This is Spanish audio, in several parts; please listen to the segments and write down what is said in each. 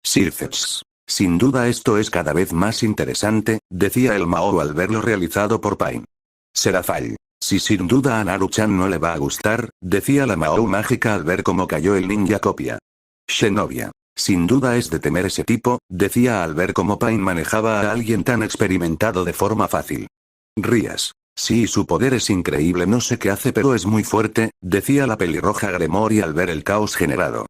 Circeps. Sin duda esto es cada vez más interesante, decía el Mao al ver lo realizado por Pain. Serafall. Si sin duda a Naru-chan no le va a gustar, decía la Mao mágica al ver cómo cayó el ninja copia. Xenovia. Sin duda es de temer ese tipo, decía al ver cómo Pain manejaba a alguien tan experimentado de forma fácil. Rías. Sí, su poder es increíble, no sé qué hace pero es muy fuerte, decía la pelirroja Gremory al ver el caos generado.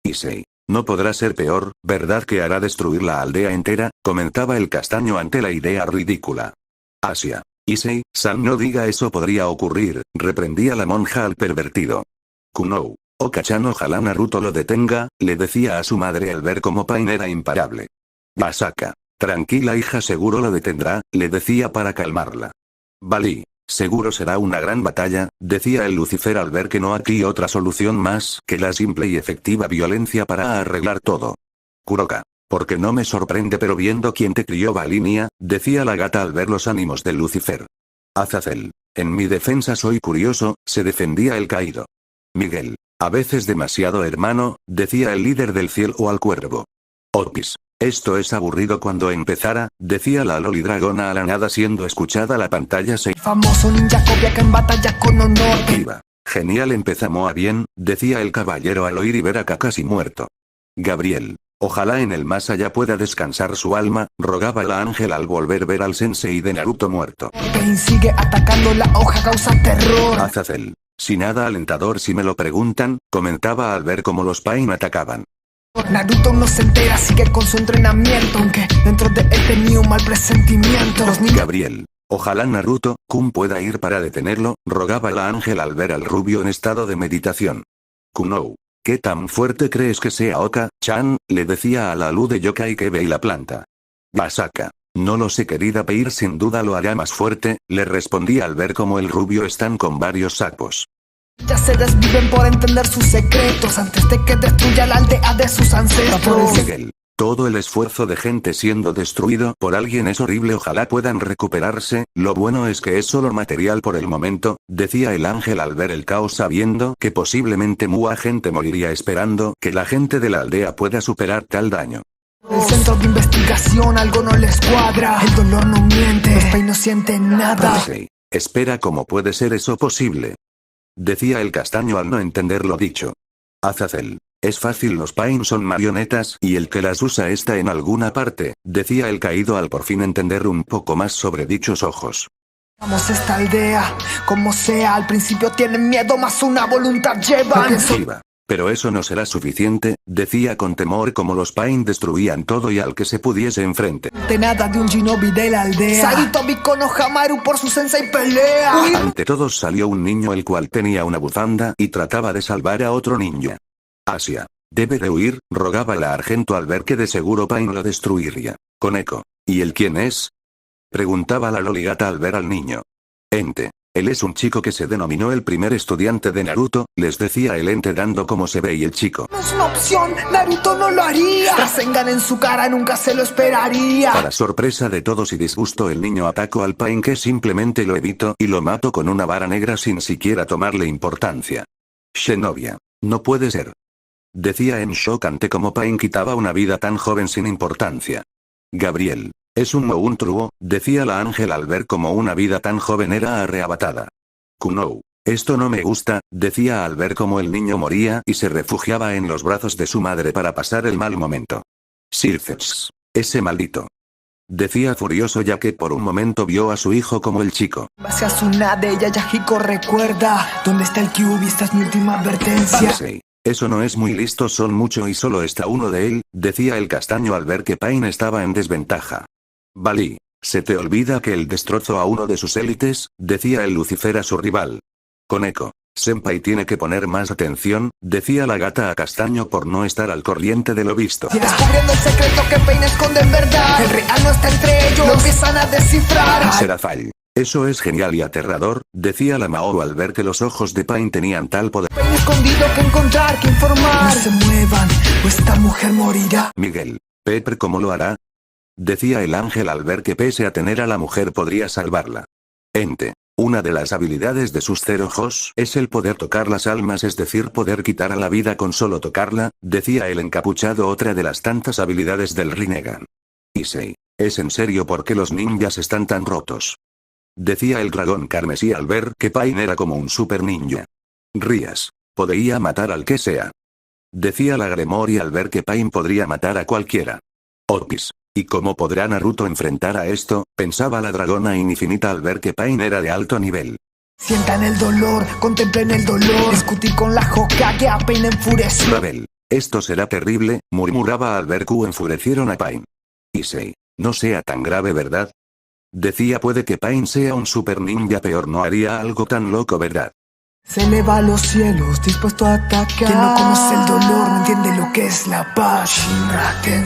Issei. No podrá ser peor, ¿verdad que hará destruir la aldea entera? Comentaba el castaño ante la idea ridícula. Asia. Issei-san, no diga eso, podría ocurrir, reprendía la monja al pervertido. Kunou. Oka-chan, ojalá Naruto lo detenga, le decía a su madre al ver cómo Pain era imparable. Basaka. Tranquila hija, seguro lo detendrá, le decía para calmarla. Valí. Seguro será una gran batalla, decía el Lucifer al ver que no hay otra solución más que la simple y efectiva violencia para arreglar todo. Kuroka. Porque no me sorprende, pero viendo quién te crió Valinia, decía la gata al ver los ánimos del Lucifer. Azazel. En mi defensa soy curioso, se defendía el caído. Miguel. A veces demasiado, hermano, decía el líder del cielo al cuervo. Opis. Esto es aburrido. Cuando empezara, decía la Loli Dragona a la nada siendo escuchada la pantalla. Famoso ninja copia que en batalla con honor. Iba. Genial, empezamos a bien, decía el caballero al oír y ver a Kakashi muerto. Gabriel. Ojalá en el más allá pueda descansar su alma, rogaba la ángel al volver ver al sensei de Naruto muerto. Pain sigue atacando, la hoja causa terror. Azazel. Si nada alentador si me lo preguntan, comentaba al ver cómo los Pain atacaban. Naruto no se entera, sigue con su entrenamiento, aunque dentro de él tenía un mal presentimiento. Gabriel. Ojalá Naruto-kun pueda ir para detenerlo, rogaba la ángel al ver al rubio en estado de meditación. Kunou. ¿Qué tan fuerte crees que sea Oka-chan? Le decía a la luz de Yokai que ve y la planta. Basaka. No lo sé, querida Peir, sin duda lo hará más fuerte, le respondía al ver cómo el rubio están con varios sapos. Ya se desviven por entender sus secretos antes de que destruya la aldea de sus ancestros. Miguel. Todo el esfuerzo de gente siendo destruido por alguien es horrible, ojalá puedan recuperarse, lo bueno es que es solo material por el momento, decía el ángel al ver el caos sabiendo que posiblemente mucha gente moriría esperando que la gente de la aldea pueda superar tal daño. El centro de investigación algo no les cuadra, el dolor no miente, los Pain no sienten nada. Espera, ¿cómo puede ser eso posible? Decía el castaño al no entender lo dicho. Azazel. Es fácil, los Pain son marionetas y el que las usa está en alguna parte, decía el caído al por fin entender un poco más sobre dichos ojos. Vamos a esta aldea, como sea, al principio tienen miedo, más una voluntad llevan. Pero eso no será suficiente, decía con temor como los Pain destruían todo y al que se pudiese enfrente. De nada de un shinobi de la aldea. Sarutobi con Ohamaru por su sensei pelea. Ante todos salió un niño el cual tenía una bufanda y trataba de salvar a otro ninja. Asia. Debe de huir, rogaba la Argento al ver que de seguro Pain lo destruiría. Koneko. ¿Y él quién es? Preguntaba la Loligata al ver al niño. Ente. Él es un chico que se denominó el primer estudiante de Naruto, les decía el ente dando como se ve y el chico. No es una opción, Naruto no lo haría. Rasengan en su cara, nunca se lo esperaría. Para sorpresa de todos y disgusto el niño atacó al Pain que simplemente lo evitó y lo mató con una vara negra sin siquiera tomarle importancia. Xenovia. No puede ser. Decía en shock ante cómo Pain quitaba una vida tan joven sin importancia. Gabriel. Es un monstruo, decía la ángel al ver cómo una vida tan joven era arrebatada. Kunou. Esto no me gusta, decía al ver cómo el niño moría y se refugiaba en los brazos de su madre para pasar el mal momento. Circeps. Ese maldito. Decía furioso ya que por un momento vio a su hijo como el chico. Hacia Tsunade, Yayahiko recuerda, ¿dónde está el Kyuubi? Esta es mi última advertencia. Sí. Eso no es muy listo, son mucho y solo está uno de él, decía el castaño al ver que Pain estaba en desventaja. Valí. ¿Se te olvida que él destrozó a uno de sus élites? Decía el Lucifer a su rival. Koneko. Senpai tiene que poner más atención, decía la gata a Castaño por no estar al corriente de lo visto. Descubriendo el secreto que Pain esconde en verdad. El real no está entre ellos, lo empiezan a descifrar. Serafall. Eso es genial y aterrador, decía la Mao al ver que los ojos de Pain tenían tal poder. Pain escondido que encontrar, que informar. No se muevan, o esta mujer morirá. Miguel. Pepper, ¿cómo lo hará? Decía el ángel al ver que pese a tener a la mujer podría salvarla. Ente. Una de las habilidades de sus 0 ojos es el poder tocar las almas, es decir, poder quitar a la vida con solo tocarla, decía el encapuchado, otra de las tantas habilidades del Rinnegan. Issei, ¿es en serio por qué los ninjas están tan rotos? Decía el dragón carmesí al ver que Pain era como un super ninja. Rías. Podía matar al que sea. Decía la Gremory al ver que Pain podría matar a cualquiera. Opis. ¿Y cómo podrá Naruto enfrentar a esto? Pensaba la dragona infinita al ver que Pain era de alto nivel. Sientan el dolor, contemplen el dolor. Discutí con la Hokage, a Pain enfureció. Ravel. Esto será terrible, murmuraba al ver que enfurecieron a Pain. Issei. No sea tan grave, ¿verdad? Decía, puede que Pain sea un super ninja, peor no haría algo tan loco, ¿verdad? Se eleva a los cielos, dispuesto a atacar. Quien no conoce el dolor, no entiende lo que es la paz.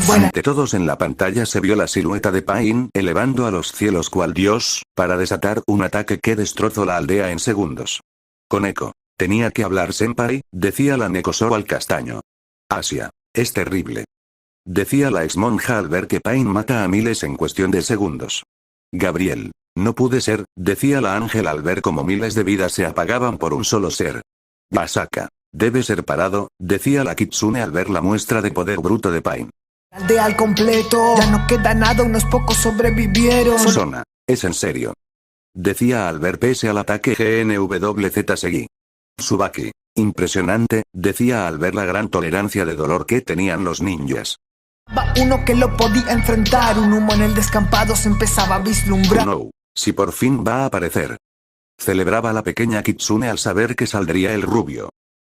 Ante todos en la pantalla se vio la silueta de Pain, elevando a los cielos cual dios, para desatar un ataque que destrozó la aldea en segundos. Koneko. Tenía que hablar senpai, decía la Nekoso al castaño. Asia. Es terrible. Decía la ex monja al ver que Pain mata a miles en cuestión de segundos. Gabriel. No pude ser, decía la ángel al ver como miles de vidas se apagaban por un solo ser. Basaka. Debe ser parado, decía la Kitsune al ver la muestra de poder bruto de Pain. La aldea al completo, ya no queda nada, unos pocos sobrevivieron. Sona. Es en serio. Decía al ver pese al ataque GNWZ seguí. Tsubaki. Impresionante, decía al ver la gran tolerancia de dolor que tenían los ninjas. Uno que lo podía enfrentar, un humo en el descampado se empezaba a vislumbrar. No. Si por fin va a aparecer. Celebraba la pequeña Kitsune al saber que saldría el rubio.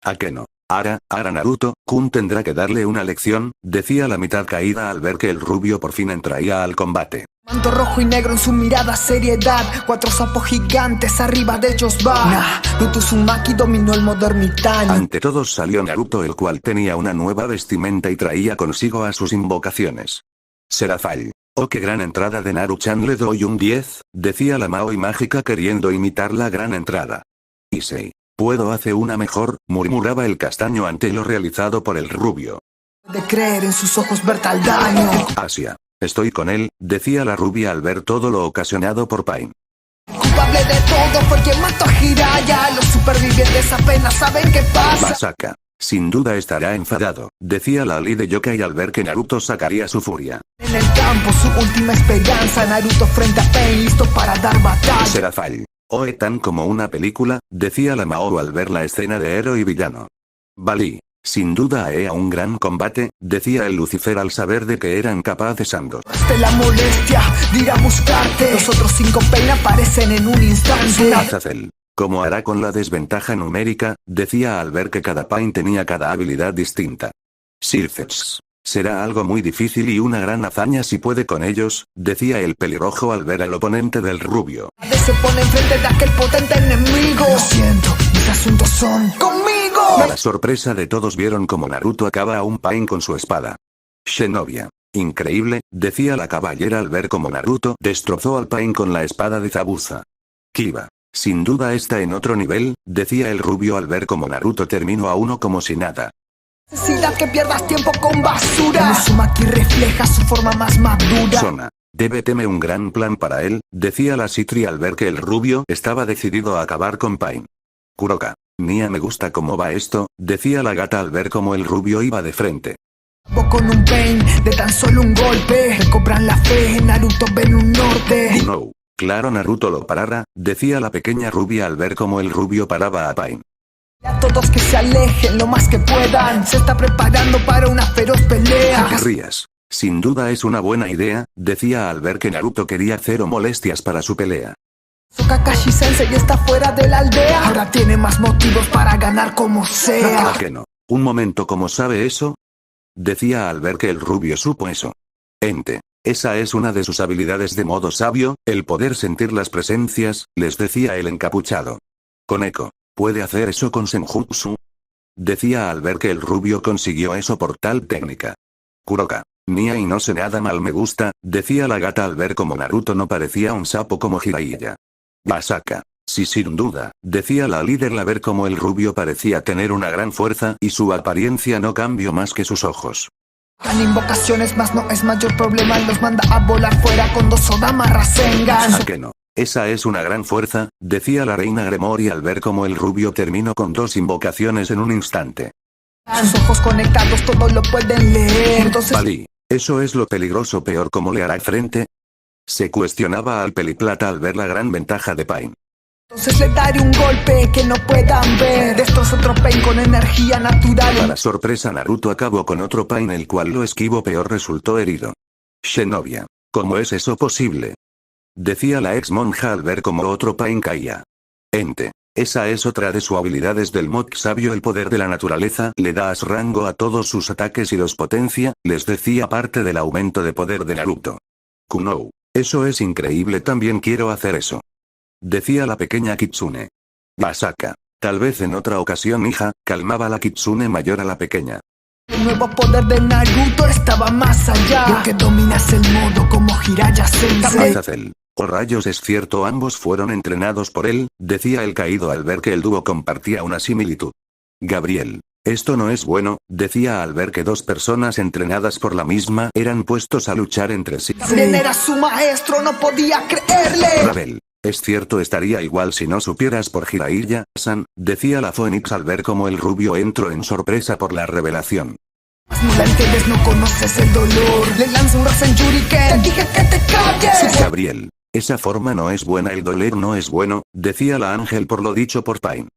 ¿A qué no? Ahora Naruto-kun tendrá que darle una lección, decía la mitad caída al ver que el rubio por fin entraría al combate. Manto rojo y negro en su mirada, seriedad. 4 sapos gigantes, arriba de ellos va. Naruto Uzumaki dominó el modo ermitaño. Ante todos salió Naruto, el cual tenía una nueva vestimenta y traía consigo a sus invocaciones. Serafall. Oh, qué gran entrada de Naru-chan, le doy un 10, decía la Maoi mágica queriendo imitar la gran entrada. Issei. ¿Puedo hacer una mejor? Murmuraba el castaño ante lo realizado por el rubio. De creer en sus ojos ver tal daño. Asia. Estoy con él, decía la rubia al ver todo lo ocasionado por Pain. Culpable de todo fue quien mató a Jiraiya. Los supervivientes apenas saben qué pasa. Basaka. Sin duda estará enfadado, decía la Ali de Yokai al ver que Naruto sacaría su furia. En el campo su última esperanza, Naruto frente a Pain, listo para dar batalla. Serafall. Oe tan como una película, decía la Mao al ver la escena de héroe y villano. Bali. Sin duda a un gran combate, decía el Lucifer al saber de que eran capaces ambos. Hasta la molestia de ir a buscarte. Los otros 5 Pain aparecen en un instante. Azazel. Como hará con la desventaja numérica, decía al ver que cada Pain tenía cada habilidad distinta. Sirfetch. Será algo muy difícil y una gran hazaña si puede con ellos, decía el pelirrojo al ver al oponente del rubio. Se pone enfrente de aquel potente enemigo. Lo siento, mis asuntos son conmigo. Para sorpresa de todos vieron como Naruto acaba a un Pain con su espada. Shinobi. Increíble, decía la caballera al ver como Naruto destrozó al Pain con la espada de Zabuza. Kiba. Sin duda está en otro nivel, decía el rubio al ver como Naruto terminó a uno como si nada. Necesidad que pierdas tiempo con basura. Uzumaki refleja su forma más madura. Sona. Debe temer un gran plan para él, decía la Citri al ver que el rubio estaba decidido a acabar con Pain. Kuroka. Nia, me gusta cómo va esto, decía la gata al ver cómo el rubio iba de frente. Con un Pain de tan solo un golpe, recobran la fe, Naruto ven un norte. No. Claro, Naruto lo parara, decía la pequeña rubia al ver cómo el rubio paraba a Pain. A todos que se alejen lo más que puedan, se está preparando para una feroz pelea. Rías. Sin duda es una buena idea, decía al ver que Naruto quería 0 molestias para su pelea. Kakashi Sensei está fuera de la aldea, ahora tiene más motivos para ganar como sea. ¿A qué no? Un momento, ¿cómo sabe eso? Decía al ver que el rubio supo eso. Ente. Esa es una de sus habilidades de modo sabio, el poder sentir las presencias, les decía el encapuchado. Koneko. ¿Puede hacer eso con Senjutsu? Decía al ver que el rubio consiguió eso por tal técnica. Kuroka. Nia, y no sé nada mal, me gusta, decía la gata al ver como Naruto no parecía un sapo como Jiraiya. Basaka. Sí, sin duda, decía la líder al ver como el rubio parecía tener una gran fuerza y su apariencia no cambió más que sus ojos. Tan invocaciones más no es mayor problema, los manda a volar fuera con 2 Odama Rasengan. ¿A qué no? esa es una gran fuerza, decía la reina Gremory al ver cómo el rubio terminó con 2 invocaciones en un instante. Sus ojos conectados todos lo pueden leer. Entonces Vali, eso es lo peligroso, peor, ¿cómo le hará frente? Se cuestionaba al Peliplata al ver la gran ventaja de Pain. entonces le daré un golpe que no puedan ver. Destrozo otro Pain con energía natural. Para sorpresa, Naruto acabó con otro Pain, el cual lo esquivó, peor resultó herido. Shinobi, ¿cómo es eso posible? Decía la ex monja al ver cómo otro Pain caía. Ente, esa es otra de sus habilidades del mod sabio, el poder de la naturaleza le da rango a todos sus ataques y los potencia, les decía parte del aumento de poder de Naruto. Kunou, eso es increíble, también quiero hacer eso. Decía la pequeña Kitsune. Masaka, tal vez en otra ocasión, hija, calmaba la Kitsune mayor a la pequeña. El nuevo poder de Naruto estaba más allá. Lo que domina es el modo como Jiraiya Sensei. Azazel. Oh rayos, es cierto, ambos fueron entrenados por él, decía el caído al ver que el dúo compartía una similitud. Gabriel. Esto no es bueno, decía al ver que 2 personas entrenadas por la misma eran puestos a luchar entre sí. También era su maestro, no podía creerle. Ravel. Es cierto, estaría igual si no supieras por Jiraiya-san, decía la Phoenix al ver cómo el rubio entró en sorpresa por la revelación. Ustedes no conoces el dolor. Le lanzo un Rasen Shuriken. Te dije que te calles. Gabriel. Esa forma no es buena, el doler no es bueno, decía la Ángel por lo dicho por Pain.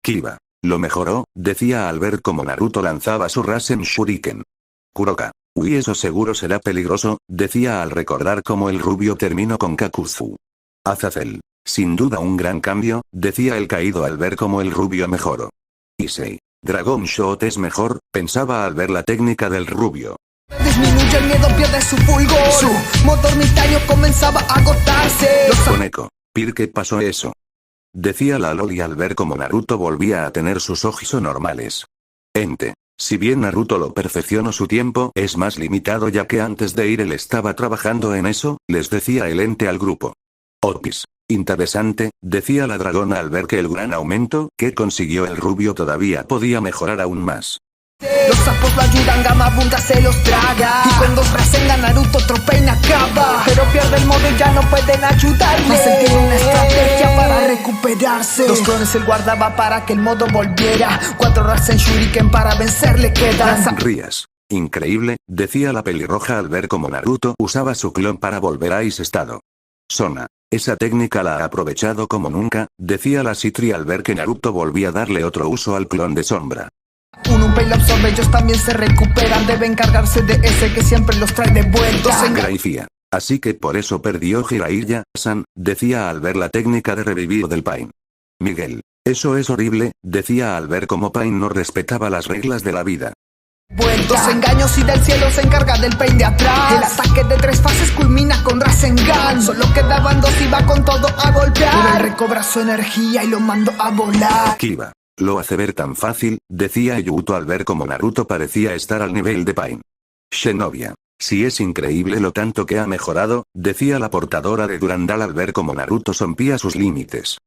Kiba. Lo mejoró, decía al ver cómo Naruto lanzaba su Rasen Shuriken. Kuroka. Uy, eso seguro será peligroso, decía al recordar cómo el rubio terminó con Kakuzu. Azazel. Sin duda un gran cambio, decía el caído al ver cómo el rubio mejoró. Issei. Dragon Shot es mejor, pensaba al ver la técnica del rubio. Disminuye el miedo, pierde su fulgor. Su motor unitario comenzaba a agotarse. Koneko. ¿Por qué pasó eso? Decía la Loli al ver cómo Naruto volvía a tener sus ojos normales. Ente. Si bien Naruto lo perfeccionó, su tiempo es más limitado, ya que antes de ir él estaba trabajando en eso, les decía el ente al grupo. Opis. Interesante, decía la dragona al ver que el gran aumento que consiguió el rubio todavía podía mejorar aún más. Los sapos lo ayudan, Gamabunga se los traga. Y con 2 Rasengan Naruto otro Pain acaba. Pero pierde el modo y ya no pueden ayudarle. Mas él tiene una estrategia para recuperarse. 2 clones él guardaba para que el modo volviera. 4 Rasen Shuriken para vencerle quedan. Rías. Increíble, decía la pelirroja al ver cómo Naruto usaba su clon para volver a ese estado. Sona. Esa técnica la ha aprovechado como nunca, decía la Citri al ver que Naruto volvía a darle otro uso al clon de sombra. Un Pain lo absorbe, ellos también se recuperan. Deben cargarse de ese que siempre los trae de vuelta. Graifía. Así que por eso perdió Jiraiya-san, decía al ver la técnica de revivir del Pain. Miguel. Eso es horrible, decía al ver cómo Pain no respetaba las reglas de la vida. Los engaños y del cielo se encarga del Pain de atrás. El ataque de 3 fases culmina con Rasengan. Solo quedaban 2 y va con todo a golpear. Pero él recobra su energía y lo mandó a volar. Kiba. Lo hace ver tan fácil, decía Yuto al ver cómo Naruto parecía estar al nivel de Pain. Shinobi. Si es increíble lo tanto que ha mejorado, decía la portadora de Durandal al ver cómo Naruto rompía sus límites.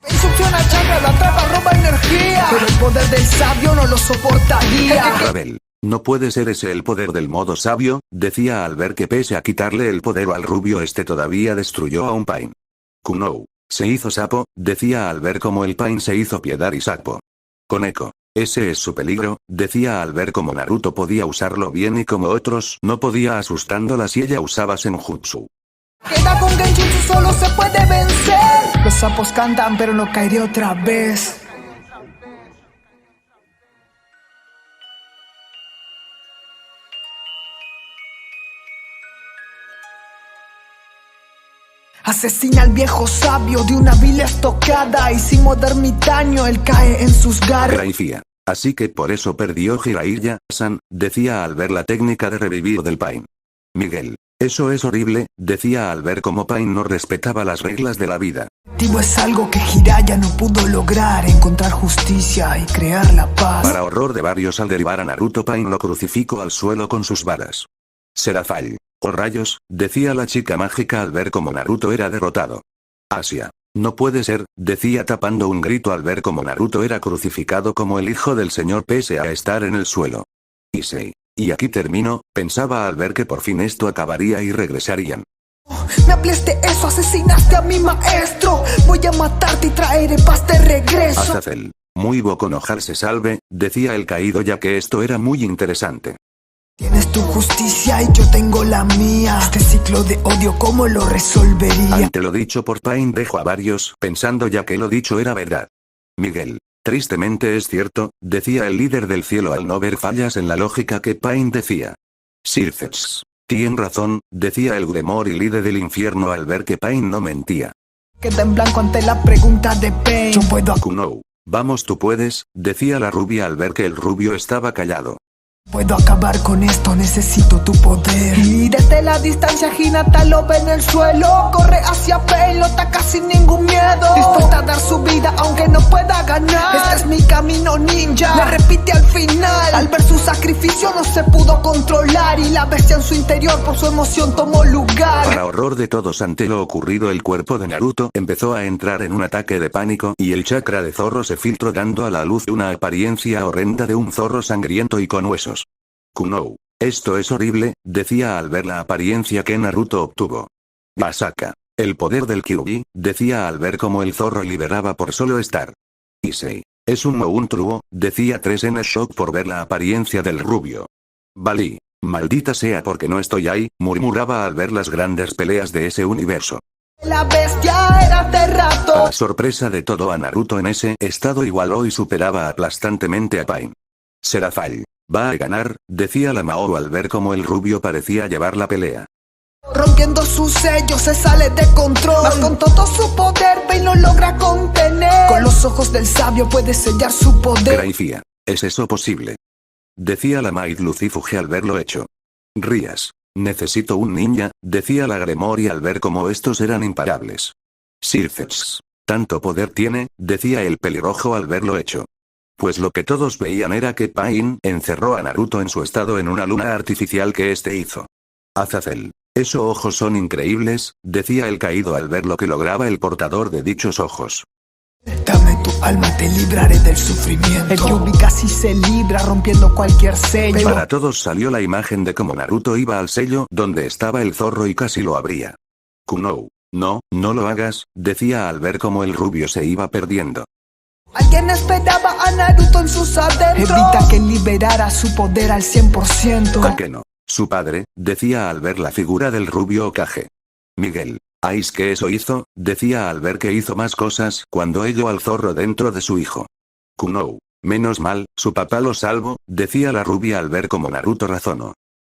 Instrucciona a Chakra, la trapa roba energía. Pero el poder del sabio no lo soportaría. Ravel. No puede ser ese el poder del modo sabio, decía al ver que pese a quitarle el poder al rubio este todavía destruyó a un Pain. Kunou. Se hizo sapo, decía al ver cómo el Pain se hizo piedad y sapo. Koneko. Ese es su peligro, decía al ver cómo Naruto podía usarlo bien y como otros no podía, asustándola si ella usaba Senjutsu. Queda con Genjutsu, solo se puede vencer. Los sapos cantan pero no caeré otra vez. Asesina al viejo sabio de una vil estocada. Y sin modo ermitaño él cae en sus garras. Graifía. Así que por eso perdió Jiraiya-san, decía al ver la técnica de revivir del Pain. Miguel. Eso es horrible, decía al ver cómo Pain no respetaba las reglas de la vida. Es algo que Jiraiya no pudo lograr, encontrar justicia y crear la paz. Para horror de varios, al derivar a Naruto, Pain lo crucificó al suelo con sus varas. Serafall. Oh rayos, decía la chica mágica al ver cómo Naruto era derrotado. Asia. No puede ser, decía tapando un grito al ver cómo Naruto era crucificado como el hijo del señor pese a estar en el suelo. Issei. Y aquí termino, pensaba al ver que por fin esto acabaría y regresarían. Me ampliaste eso, asesinaste a mi maestro. Voy a matarte y traeré paz de regreso. Azazel. Muy Boku no Hero se salve, decía el caído, ya que esto era muy interesante. Tienes tu justicia y yo tengo la mía. Este ciclo de odio, ¿cómo lo resolvería? Ante lo dicho por Pain dejó a varios pensando, ya que lo dicho era verdad. Miguel. Tristemente es cierto, decía el líder del cielo al no ver fallas en la lógica que Pain decía. Sirfetz. Tien razón, decía el Gremor y líder del infierno al ver que Pain no mentía. Queda en blanco ante la pregunta de Pain. Yo puedo. Kuno. Vamos, tú puedes, decía la rubia al ver que el rubio estaba callado. Puedo acabar con esto, necesito tu poder. Y desde la distancia Hinata lo ve en el suelo. Corre hacia Pain, lo ataca sin ningún miedo. Dispuesta a dar su vida aunque no pueda ganar. Este es mi camino ninja, le repite al final. Al ver su sacrificio no se pudo controlar. Y la bestia en su interior por su emoción tomó lugar. Para horror de todos ante lo ocurrido, el cuerpo de Naruto empezó a entrar en un ataque de pánico. Y el chakra de zorro se filtró dando a la luz una apariencia horrenda de un zorro sangriento y con huesos. Kuno. Esto es horrible, decía al ver la apariencia que Naruto obtuvo. Masaka. El poder del Kyuubi, decía al ver cómo el zorro liberaba por solo estar. Issei. Es un monstruo, decía 3 en shock por ver la apariencia del rubio. Bali. Maldita sea porque no estoy ahí, murmuraba al ver las grandes peleas de ese universo. La bestia era de rato. A la sorpresa de todo, a Naruto en ese estado igualó y superaba aplastantemente a Pain. Serafall. Va a ganar, decía la Mao al ver cómo el rubio parecía llevar la pelea. Rompiendo su sello se sale de control. Mas con todo su poder Pain lo logra contener. Con los ojos del sabio puede sellar su poder. Graifía. ¿Es eso posible? Decía la Maid Lucifuge al verlo hecho. Rías. Necesito un ninja, decía la Gremori al ver cómo estos eran imparables. Sirfetz. Tanto poder tiene, decía el pelirrojo al verlo hecho. Pues lo que todos veían era que Pain encerró a Naruto en su estado en una luna artificial que este hizo. Azazel. Esos ojos son increíbles, decía el caído al ver lo que lograba el portador de dichos ojos. Dame tu alma, te libraré del sufrimiento. El Kyuubi casi se libra rompiendo cualquier sello. Para todos salió la imagen de cómo Naruto iba al sello donde estaba el zorro y casi lo abría. Kuno. No, no lo hagas, decía al ver cómo el rubio se iba perdiendo. Alguien esperaba a Naruto en sus adentros. Evita que liberara su poder al 100%. Kakeno. Su padre, decía al ver la figura del rubio Hokage. Miguel. ¿Ais que eso hizo? Decía al ver que hizo más cosas cuando halló al zorro dentro de su hijo. Kuno. Menos mal, su papá lo salvó, decía la rubia al ver cómo Naruto razonó.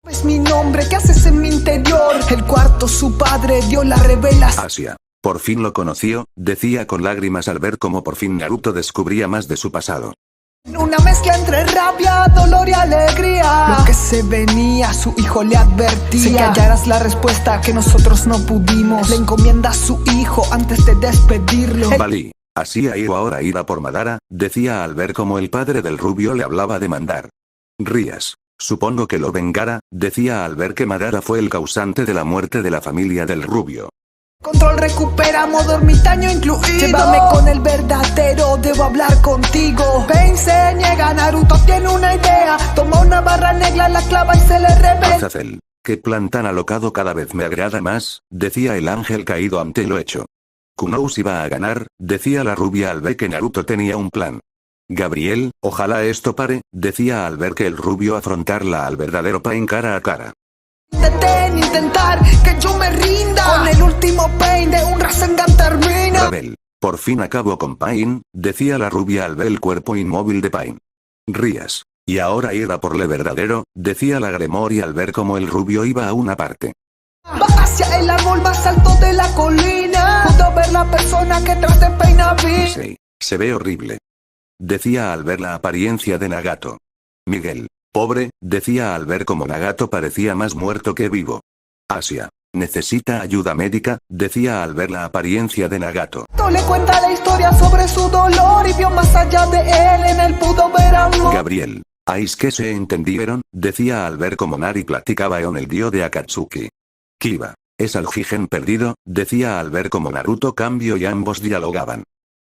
Es mi nombre, ¿qué haces en mi interior? El cuarto, su padre dio la revelación. Asia. Por fin lo conoció, decía con lágrimas al ver cómo por fin Naruto descubría más de su pasado. Una mezcla entre rabia, dolor y alegría. Lo que se venía, su hijo le advertía. Sé que hallarás la respuesta que nosotros no pudimos. Le encomienda a su hijo antes de despedirlo. Bali. Así ha ido ahora ir a por Madara, decía al ver cómo el padre del rubio le hablaba de mandar. Rías. Supongo que lo vengara, decía al ver que Madara fue el causante de la muerte de la familia del rubio. Control recupera, modo ermitaño incluido. Llévame con el verdadero, debo hablar contigo. Pain se niega, Naruto tiene una idea. Toma una barra negra, la clava y se le revela. Azazel. Qué plan tan alocado, cada vez me agrada más, decía el ángel caído ante lo hecho. Kuno iba a ganar, decía la rubia al ver que Naruto tenía un plan. Gabriel, ojalá esto pare, decía al ver que el rubio afrontarla al verdadero Pain cara a cara. Intentar que yo me rinda. Con el último Pain de un Rasengan termina. Rebel. Por fin acabo con Pain, decía la rubia al ver el cuerpo inmóvil de Pain. Rías. Y ahora ir a por lo verdadero, decía la Gremori al ver cómo el rubio iba a una parte. Va hacia el árbol más alto de la colina. Puedo ver la persona que tras de Pain habita. Sí, se ve horrible. Decía al ver la apariencia de Nagato. Miguel. Pobre, decía al ver cómo Nagato parecía más muerto que vivo. Asia. Necesita ayuda médica, decía al ver la apariencia de Nagato. Le cuenta la historia sobre su dolor y vio más allá de él, en él pudo ver amor. Gabriel. ¿Ais que se entendieron? Decía al ver cómo Nari platicaba con el dio de Akatsuki. Kiba. Es al Jigen perdido, decía al ver cómo Naruto cambió y ambos dialogaban.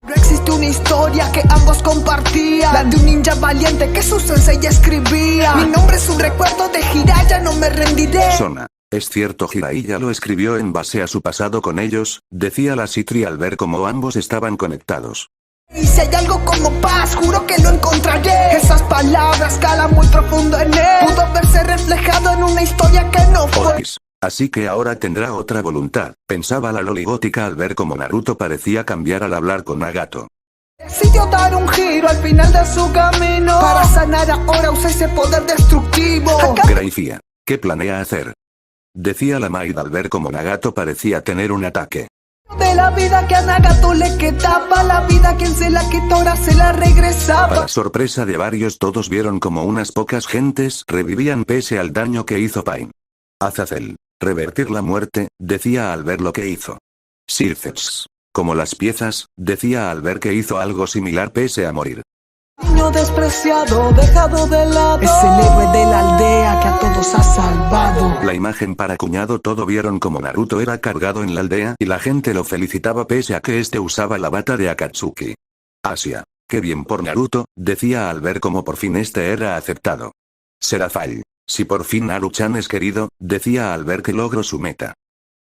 No existe una historia que ambos compartían, la de un ninja valiente que su sensei escribía. Mi nombre es un recuerdo de Jiraiya, no me rendiré. Sona. Es cierto, Jiraiya lo escribió en base a su pasado con ellos, decía la Citri al ver cómo ambos estaban conectados. Y si hay algo como paz, juro que lo encontraré. Esas palabras calan muy profundo en él. Pudo verse reflejado en una historia que no fue. Otis. Así que ahora tendrá otra voluntad, pensaba la loligótica al ver cómo Naruto parecía cambiar al hablar con Nagato. Decidió dar un giro al final de su camino. Para sanar ahora usa ese poder destructivo. Greifia. ¿Qué planea hacer? Decía la Maid al ver cómo Nagato parecía tener un ataque. De la vida que a Nagato le quedaba, la vida quien se la quitó ahora se la regresaba. Para sorpresa de varios, todos vieron como unas pocas gentes revivían pese al daño que hizo Pain. Azazel. Revertir la muerte, decía al ver lo que hizo. Sirfetch. Como las piezas, decía al ver que hizo algo similar pese a morir. Niño despreciado, dejado de lado. Es el héroe de la aldea que a todos ha salvado. La imagen para cuñado todo vieron como Naruto era cargado en la aldea y la gente lo felicitaba pese a que este usaba la bata de Akatsuki. Asia. Qué bien por Naruto, decía al ver cómo por fin este era aceptado. Serafall. Si por fin Naruto-chan es querido, decía al ver que logró su meta.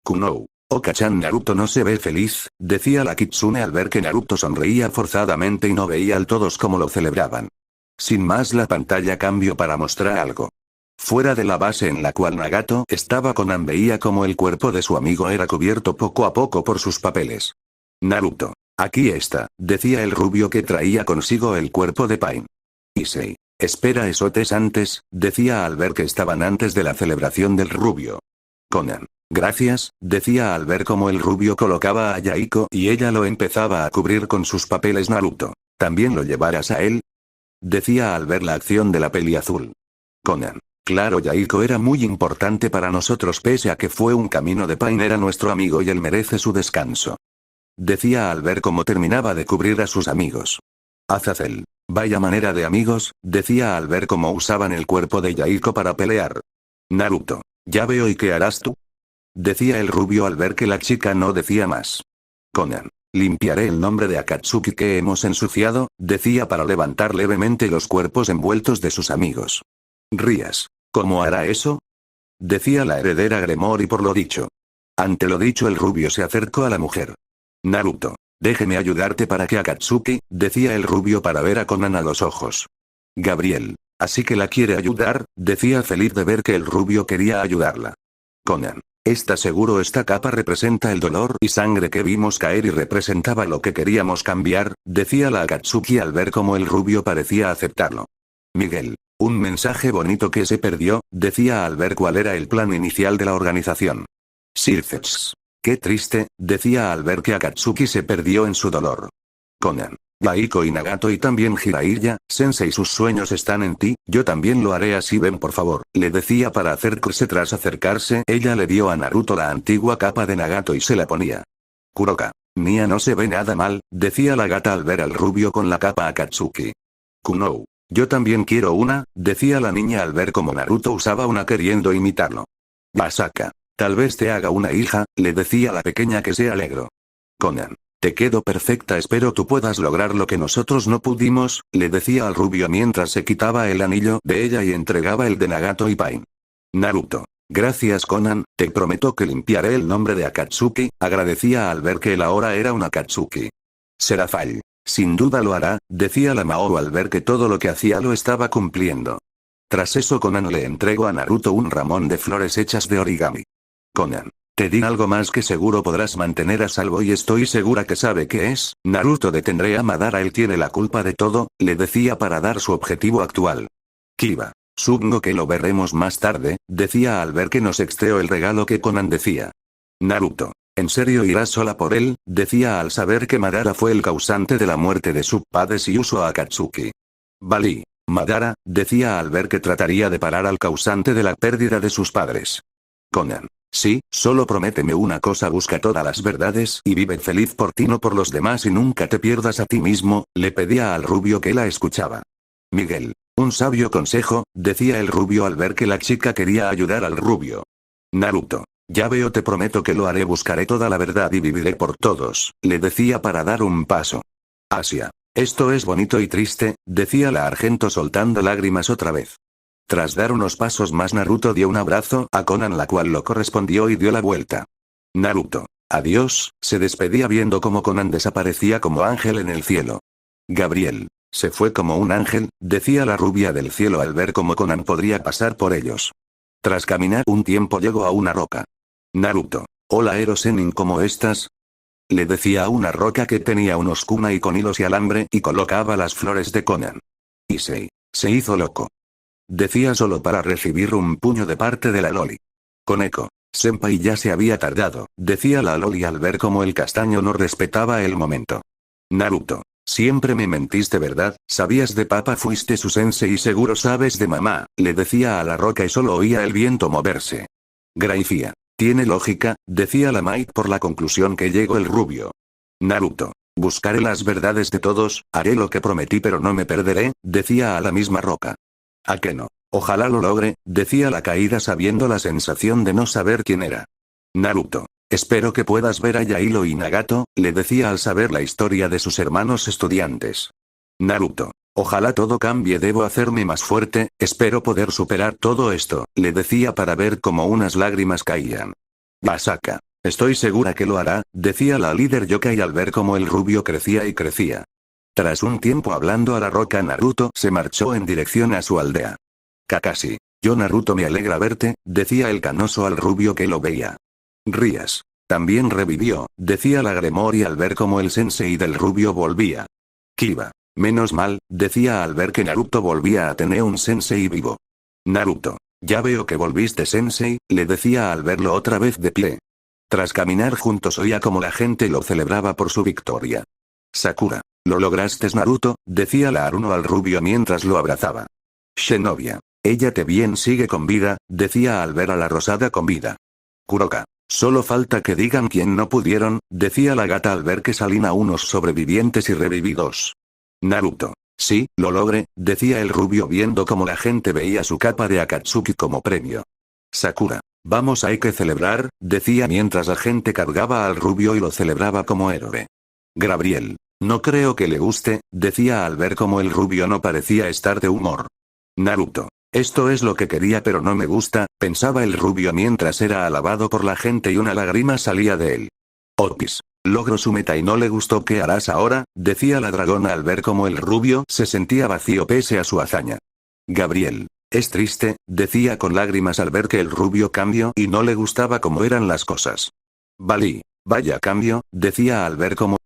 Kunou. Oka-chan, Naruto no se ve feliz, decía la Kitsune al ver que Naruto sonreía forzadamente y no veía a todos como lo celebraban. Sin más, la pantalla cambió para mostrar algo. Fuera de la base en la cual Nagato estaba, Conan veía como el cuerpo de su amigo era cubierto poco a poco por sus papeles. Naruto. Aquí está, decía el rubio que traía consigo el cuerpo de Pain. Issei. Espera, esotes antes, decía al ver que estaban antes de la celebración del rubio. Conan. Gracias, decía al ver cómo el rubio colocaba a Yaiko y ella lo empezaba a cubrir con sus papeles. Naruto. ¿También lo llevarás a él? Decía al ver la acción de la peli azul. Conan. Claro, Yaiko era muy importante para nosotros pese a que fue un camino de Pain, era nuestro amigo y él merece su descanso. Decía al ver cómo terminaba de cubrir a sus amigos. Azazel. Vaya manera de amigos, decía al ver cómo usaban el cuerpo de Yaiko para pelear. Naruto. Ya veo, ¿y qué harás tú? Decía el rubio al ver que la chica no decía más. Conan. Limpiaré el nombre de Akatsuki que hemos ensuciado, decía para levantar levemente los cuerpos envueltos de sus amigos. Rías. ¿Cómo hará eso? Decía la heredera Gremory por lo dicho. Ante lo dicho, el rubio se acercó a la mujer. Naruto. Déjeme ayudarte para que Akatsuki, decía el rubio para ver a Conan a los ojos. Gabriel. Así que la quiere ayudar, decía feliz de ver que el rubio quería ayudarla. Conan. ¿Está seguro? Esta capa representa el dolor y sangre que vimos caer y representaba lo que queríamos cambiar, decía la Akatsuki al ver cómo el rubio parecía aceptarlo. Miguel. Un mensaje bonito que se perdió, decía al ver cuál era el plan inicial de la organización. Sirfetch. Qué triste, decía al ver que Akatsuki se perdió en su dolor. Conan. Yaiko y Nagato y también Jiraiya, Sensei, sus sueños están en ti, yo también lo haré así, ven por favor, le decía para acercarse. Tras acercarse, ella le dio a Naruto la antigua capa de Nagato y se la ponía. Kuroka. Mía, no se ve nada mal, decía la gata al ver al rubio con la capa Akatsuki. Kunou. Yo también quiero una, decía la niña al ver cómo Naruto usaba una queriendo imitarlo. Masaka. Tal vez te haga una hija, le decía la pequeña que se alegró. Conan. Te quedó perfecta, espero tú puedas lograr lo que nosotros no pudimos, le decía al rubio mientras se quitaba el anillo de ella y entregaba el de Nagato y Pain. Naruto. Gracias Conan, te prometo que limpiaré el nombre de Akatsuki, agradecía al ver que él ahora era un Akatsuki. Serafall. Sin duda lo hará, decía la Mao al ver que todo lo que hacía lo estaba cumpliendo. Tras eso Conan le entregó a Naruto un ramón de flores hechas de origami. Conan. Te di algo más que seguro podrás mantener a salvo y estoy segura que sabe qué es. Naruto, detendré a Madara, él tiene la culpa de todo, le decía para dar su objetivo actual. Kiba. Supongo que lo veremos más tarde, decía al ver que nos extrajo el regalo que Conan decía. Naruto. ¿En serio irás sola por él? Decía al saber que Madara fue el causante de la muerte de su padre y usó a Akatsuki. Valí. Madara, decía al ver que trataría de parar al causante de la pérdida de sus padres. Conan. Sí, solo prométeme una cosa, busca todas las verdades y vive feliz por ti, no por los demás, y nunca te pierdas a ti mismo, le pedía al rubio que la escuchaba. Miguel. Un sabio consejo, decía el rubio al ver que la chica quería ayudar al rubio. Naruto. Ya veo, te prometo que lo haré, buscaré toda la verdad y viviré por todos, le decía para dar un paso. Asia. Esto es bonito y triste, decía la Argento soltando lágrimas otra vez. Tras dar unos pasos más, Naruto dio un abrazo a Konan, la cual lo correspondió y dio la vuelta. Naruto. Adiós, se despedía viendo cómo Konan desaparecía como ángel en el cielo. Gabriel. Se fue como un ángel, decía la rubia del cielo al ver cómo Konan podría pasar por ellos. Tras caminar un tiempo llegó a una roca. Naruto. Hola Ero Sennin, ¿cómo estás? Le decía a una roca que tenía unos kunai con hilos y alambre y colocaba las flores de Konan. Issei. Se hizo loco. Decía solo para recibir un puño de parte de la loli. Koneko. Senpai ya se había tardado, decía la loli al ver cómo el castaño no respetaba el momento. Naruto. Siempre me mentiste, ¿verdad? Sabías de papá, fuiste su sensei y seguro sabes de mamá, le decía a la roca y solo oía el viento moverse. Graifía. Tiene lógica, decía la Might, por la conclusión que llegó el rubio. Naruto. Buscaré las verdades de todos, haré lo que prometí pero no me perderé, decía a la misma roca. ¿A qué no? Ojalá lo logre, decía la caída sabiendo la sensación de no saber quién era. Naruto. Espero que puedas ver a Yailo y Nagato, le decía al saber la historia de sus hermanos estudiantes. Naruto. Ojalá todo cambie, debo hacerme más fuerte, espero poder superar todo esto, le decía para ver cómo unas lágrimas caían. Asaka. Estoy segura que lo hará, decía la líder yokai al ver cómo el rubio crecía y crecía. Tras un tiempo hablando a la roca, Naruto se marchó en dirección a su aldea. Kakashi. Yo Naruto, me alegra verte, decía el canoso al rubio que lo veía. Rías. También revivió, decía la Gremory al ver cómo el sensei del rubio volvía. Kiba. Menos mal, decía al ver que Naruto volvía a tener un sensei vivo. Naruto. Ya veo que volviste, sensei, le decía al verlo otra vez de pie. Tras caminar juntos oía como la gente lo celebraba por su victoria. Sakura. Lo lograste, Naruto, decía la Aruno al rubio mientras lo abrazaba. Shinobi. Ella te bien sigue con vida, decía al ver a la rosada con vida. Kuroka. Solo falta que digan quién no pudieron, decía la gata al ver que salían a unos sobrevivientes y revividos. Naruto. Sí, lo logré, decía el rubio viendo cómo la gente veía su capa de Akatsuki como premio. Sakura. Vamos, hay que celebrar, decía mientras la gente cargaba al rubio y lo celebraba como héroe. Gabriel. No creo que le guste, decía al ver cómo el rubio no parecía estar de humor. Naruto. Esto es lo que quería pero no me gusta, pensaba el rubio mientras era alabado por la gente y una lágrima salía de él. Opis. Logró su meta y no le gustó. ¿Qué harás ahora?, decía la dragona al ver cómo el rubio se sentía vacío pese a su hazaña. Gabriel. Es triste, decía con lágrimas al ver que el rubio cambió y no le gustaba cómo eran las cosas. Valí. Vaya cambio, decía al ver cómo